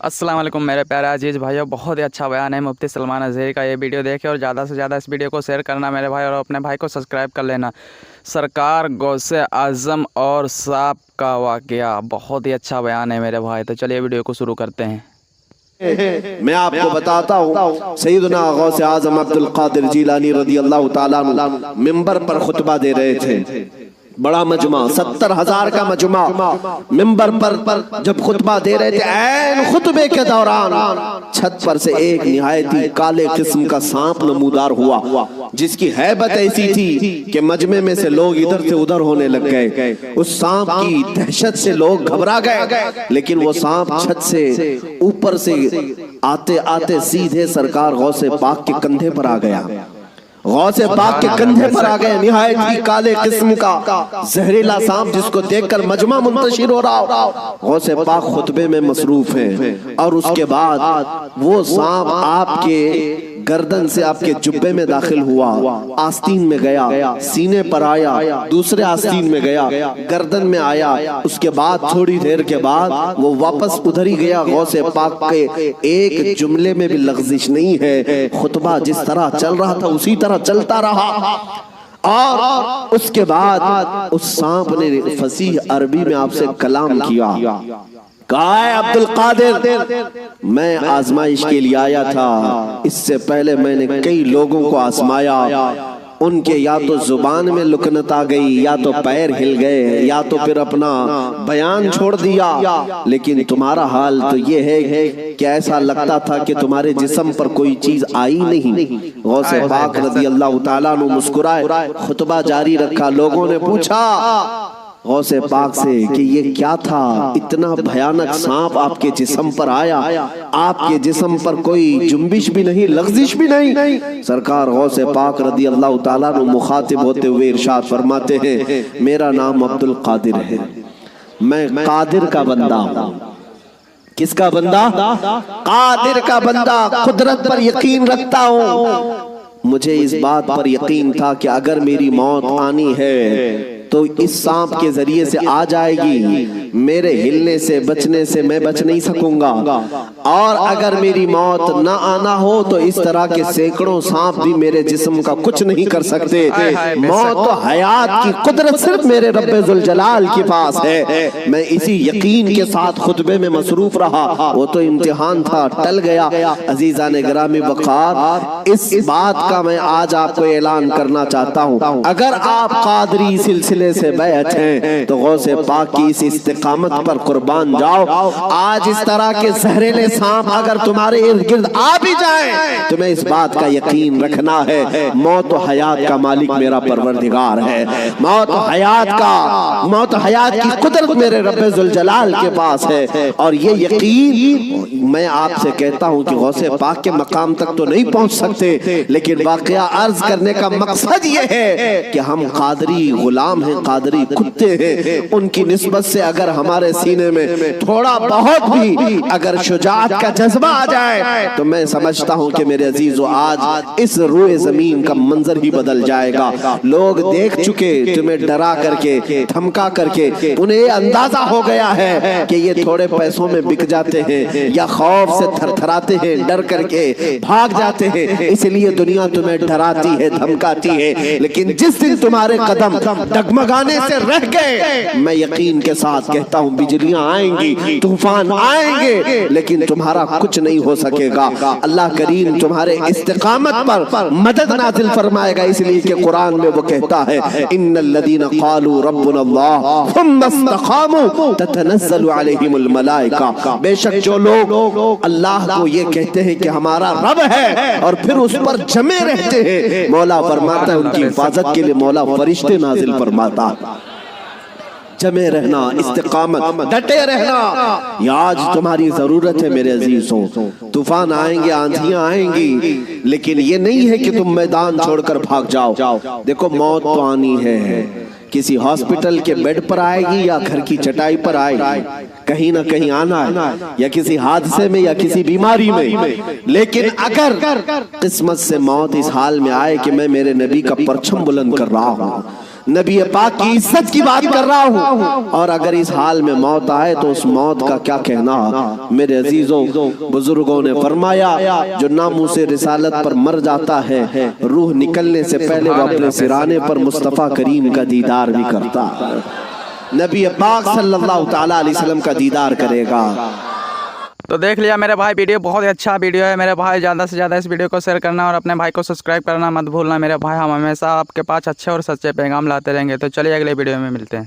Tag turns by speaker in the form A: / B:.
A: अस्सलाम वालेकुम मेरे प्यारे अजीज़ भाइयों, बहुत ही अच्छा बयान है मुफ्ती सलमान अज़हरी का। ये वीडियो देखें और ज़्यादा से ज़्यादा इस वीडियो को शेयर करना मेरे भाई, और अपने भाई को सब्सक्राइब कर लेना। सरकार गौसे आज़म और सांप का वाक़या, बहुत ही अच्छा बयान है मेरे भाई। तो चलिए वीडियो को शुरू करते हैं।
B: मैं आपको बताता हूँ, सैयदना गौसे आज़म अब्दुल कादिर जिलानी रज़ी अल्लाह ताला अन्हु मिंबर पर खुतबा दे रहे थे। बड़ा मजमा, 70,000 का मजमा मिंबर पर जब खुतबा दे रहे थे, ऐन खुतबे के दौरान छत पर से एक निहायती काले किस्म का सांप नमूदार हुआ, जिसकी हैबत ऐसी थी कि मजमे में से लोग इधर से उधर होने लग गए। उस सांप की दहशत से लोग घबरा गए, लेकिन वो सांप छत से ऊपर से आते आते सीधे सरकार गौसे पाक के कंधे पर आ गया। गौसे पाक के कंधे पर आ गए निहायत ही काले किस्म का जहरीला सांप, जिसको देखकर मजमा मुंतशिर हो रहा। गौसे पाक खुतबे में मसरूफ हैं, और उसके बाद वो सांप आपके गर्दन से आपके जुब्बे में दाखिल हुआ, आस्तीन में गया, सीने पर आया, दूसरे आस्तीन में गया, गर्दन में आया। उसके बाद थोड़ी देर के बाद वो वापस उधर ही गया। गौसे पाक के एक जुमले में भी लग़ज़िश नहीं है। खुतबा जिस तरह चल रहा था उसी तरह चलता रहा, और उसके बाद उस सांप ने फसीह अरबी में आपसे कलाम किया। कहा है, अब्दुल कादिर, मैं आजमाइश के लिए आया था। इससे पहले मैंने कई लोगों को आजमाया, उनके या तो जुबान में लुकनत आ गई, या तो पैर हिल गए, या तो फिर अपना बयान छोड़ दिया। लेकिन तुम्हारा हाल तो ये है कि ऐसा लगता था कि तुम्हारे जिस्म पर कोई चीज आई नहीं। गौसे पाक रज़ी अल्लाह ताला अन्हु मुस्कुराए, खुतबा जारी रखा। लोगों ने पूछा गौसे पाक से कि ये क्या था, इतना भयानक सांप आपके जिस्म पर आया, आपके जिस्म पर कोई जुम्बिश भी नहीं, लग़ज़िश भी नहीं। सरकार गौसे पाक रज़ी अल्लाह ताला अन्हु मुखातिब होते हुए इरशाद फरमाते हैं, मेरा नाम अब्दुल कादिर है, मैं कादिर का बंदा हूँ। किसका बंदा? कादिर का बंदा। कुदरत पर यकीन रखता हूँ। मुझे इस बात पर यकीन था कि अगर मेरी मौत आनी है तो इस सांप के जरिए से आ जाएगी, मेरे हिलने से बचने से मैं बच नहीं सकूंगा। और अगर मेरी मौत न आना हो तो इस तरह के सैकड़ों सांप भी मेरे जिस्म का कुछ नहीं कर सकते। मौत तो हयात की कुदरत सिर्फ मेरे रब्बे जुल जलाल के पास है। मैं इसी यकीन के साथ खुतबे में मसरूफ रहा। वो तो इम्तिहान था, टल गया। अजीज़ान गिरामी वक़ार, इस बात का मैं आज आपको ऐलान करना चाहता हूँ, अगर आप कादरी सिलसिले से बैठ हैं तो गौसे पाक की इस इस्तिकामत पर कुर्बान जाओ। आज इस तरह के जहरीले सांप अगर तुम्हारे इर्द गिर्द आ भी जाए, तुम्हें इस बात का यकीन रखना है, मौत और हयात का मालिक मेरा परवरदिगार है। मौत और हयात की कुदरत मेरे रब्बे जुल जलाल के पास है। और ये यकीन मैं आपसे कहता हूँ कि गौसे पाक के मकाम तक तो नहीं पहुंच सकते, लेकिन वाकया अर्ज करने का मकसद ये है कि हम कादरी गुलाम, कादरी कुत्ते हैं। उनकी निस्बत से अगर हमारे सीने में थोड़ा बहुत भी अगर शुजाअत का जज्बा आ जाए तो मैं समझता हूं कि मेरे अजीजों, आज इस रूए जमीन का मंजर ही बदल जाएगा। लोग देख चुके तुम्हें डरा करके, धमका करके, उन्हें अंदाजा हो गया है कि ये थोड़े पैसों में बिक जाते हैं, या खौफ से थरथराते हैं, डर करके भाग जाते हैं, इसलिए दुनिया तुम्हें डराती है, धमकाती है। लेकिन जिस दिन तुम्हारे कदम डगमगाने से रह गए, मैं यकीन के साथ कहता हूँ बिजलियां आएंगी, तूफान आएंगे, लेकिन तुम्हारा कुछ नहीं हो सकेगा। अल्लाह करीम तुम्हारे इस्तिकामत पर मदद नाजिल फरमाएगा, इसलिए कि कुरान में वो कहता है, इन्नल्लज़ीना क़ालू रब्बुनल्लाह सुम्मा इस्तक़ामू ततनज़्ज़लु अलैहिमुल मलाइका। बेशक जो लोग अल्लाह को ये कहते हैं कि हमारा रब है और फिर उस पर जमे रहते हैं, मौला फरमाता है उनकी हिफाजत के लिए मौला फरिश्ते नाजिल फरमाता। जमे रहना, इस्तिकामत, डटे रहना, ये आज तुम्हारी जरूरत है मेरे अजीजों। तूफान आएंगे, आंधियां आएंगी, लेकिन ये नहीं है कि तुम मैदान छोड़कर भाग जाओ। देखो, मौत तो आनी है, किसी हॉस्पिटल के बेड पर आएगी या घर की चटाई पर आएगी, कहीं ना कहीं आना है, या किसी हादसे में या किसी बीमारी में। लेकिन अगर किस्मत से मौत इस हाल में आए कि मैं मेरे नबी का परचम बुलंद कर रहा हूँ, نبی پاک کی عزت کی بات کر رہا ہوں، اور اگر اس حال میں موت آئے تو اس موت کا کیا کہنا۔ میرے عزیزوں، بزرگوں نے فرمایا جو ناموس رسالت پر مر جاتا ہے، روح نکلنے سے پہلے وہ اپنے سرانے پر مصطفیٰ کریم کا دیدار بھی کرتا ہے، نبی پاک صلی اللہ تعالیٰ علیہ وسلم کا دیدار کرے گا۔
A: تو دیکھ لیا میرے بھائی، ویڈیو بہت ہی اچھا ویڈیو ہے میرے بھائی، زیادہ سے زیادہ اس ویڈیو کو شیئر کرنا اور اپنے بھائی کو سبسکرائب کرنا مت بھولنا میرے بھائی، ہم ہمیشہ آپ کے پاس اچھے اور سچے پیغام لاتے رہیں گے۔ تو چلیے اگلے ویڈیو میں ملتے ہیں۔